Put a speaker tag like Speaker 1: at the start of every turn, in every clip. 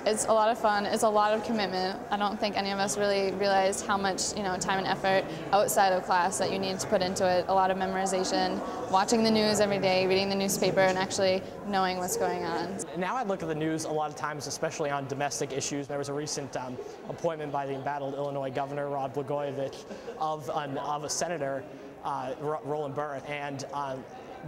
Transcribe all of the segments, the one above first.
Speaker 1: It's a lot of fun. It's a lot of commitment. I don't think any of us really realized how much, time and effort outside of class that you need to put into it. A lot of memorization, watching the news every day, reading the newspaper, and actually knowing what's going on.
Speaker 2: Now I look at the news a lot of times, especially on domestic issues. There was a recent appointment by the embattled Illinois Governor Rod Blagojevich of a senator, Roland Burr, and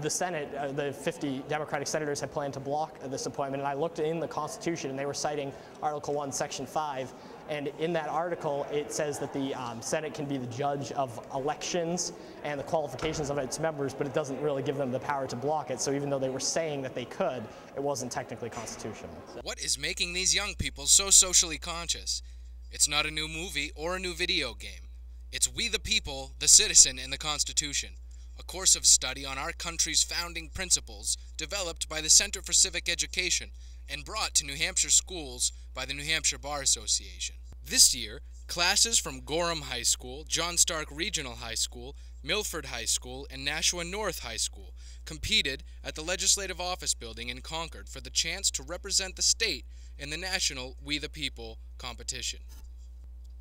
Speaker 2: the Senate, the 50 Democratic senators had planned to block this appointment, and I looked in the Constitution and they were citing Article 1, Section 5, and in that article it says that the Senate can be the judge of elections and the qualifications of its members, but it doesn't really give them the power to block it, so even though they were saying that they could, it wasn't technically constitutional.
Speaker 3: What is making these young people so socially conscious? It's not a new movie or a new video game. It's We the People, the Citizen, and the Constitution, a course of study on our country's founding principles developed by the Center for Civic Education and brought to New Hampshire schools by the New Hampshire Bar Association. This year, classes from Gorham High School, John Stark Regional High School, Milford High School, and Nashua North High School competed at the Legislative Office Building in Concord for the chance to represent the state in the national We the People competition.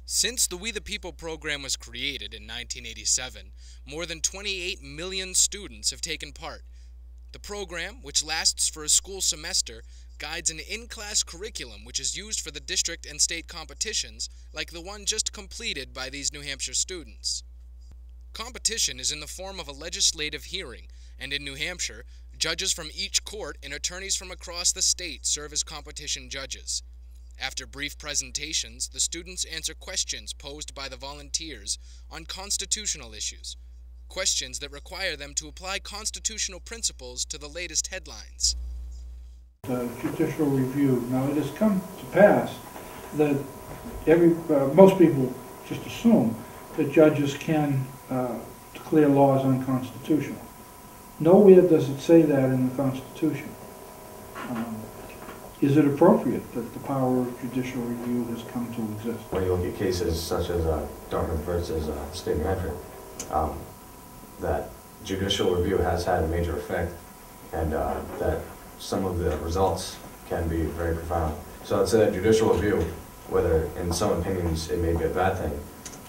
Speaker 3: Since the We the People program was created in 1987, more than 28 million students have taken part. The program, which lasts for a school semester, guides an in-class curriculum which is used for the district and state competitions like the one just completed by these New Hampshire students. Competition is in the form of a legislative hearing, and in New Hampshire, judges from each court and attorneys from across the state serve as competition judges. After brief presentations, the students answer questions posed by the volunteers on constitutional issues, questions that require them to apply constitutional principles to the latest headlines.
Speaker 4: Judicial review. Now it has come to pass that most people just assume that judges can declare laws unconstitutional. Nowhere does it say that in the Constitution. Is it appropriate that the power of judicial review has come to exist?
Speaker 5: When you look at cases such as Dartmouth versus State of New Hampshire, that judicial review has had a major effect, and that some of the results can be very profound. So I'd say that judicial review, whether in some opinions it may be a bad thing,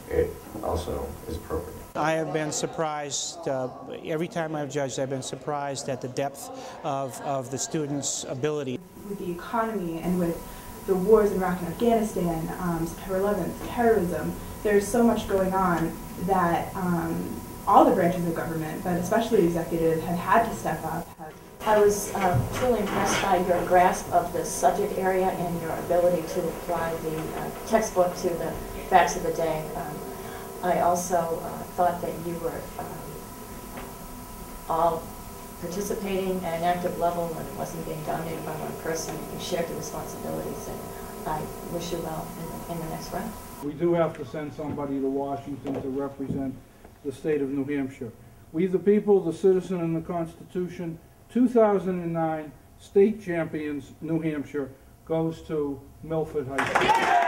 Speaker 5: it also is appropriate.
Speaker 6: I have been surprised, every time I've judged, I've been surprised at the depth of the students' ability.
Speaker 7: With the economy and with the wars in Iraq and Afghanistan, September 11th, terrorism, there's so much going on that all the branches of government, but especially executive, have had to step up.
Speaker 8: I was truly impressed by your grasp of the subject area and your ability to apply the textbook to the facts of the day. I also thought that you were all participating at an active level and it wasn't being dominated by one person. You shared the responsibilities, and I wish you well in the next round.
Speaker 4: We do have to send somebody to Washington to represent the state of New Hampshire. We the People, the Citizen, and the Constitution, 2009 state champions, New Hampshire, goes to Milford High School.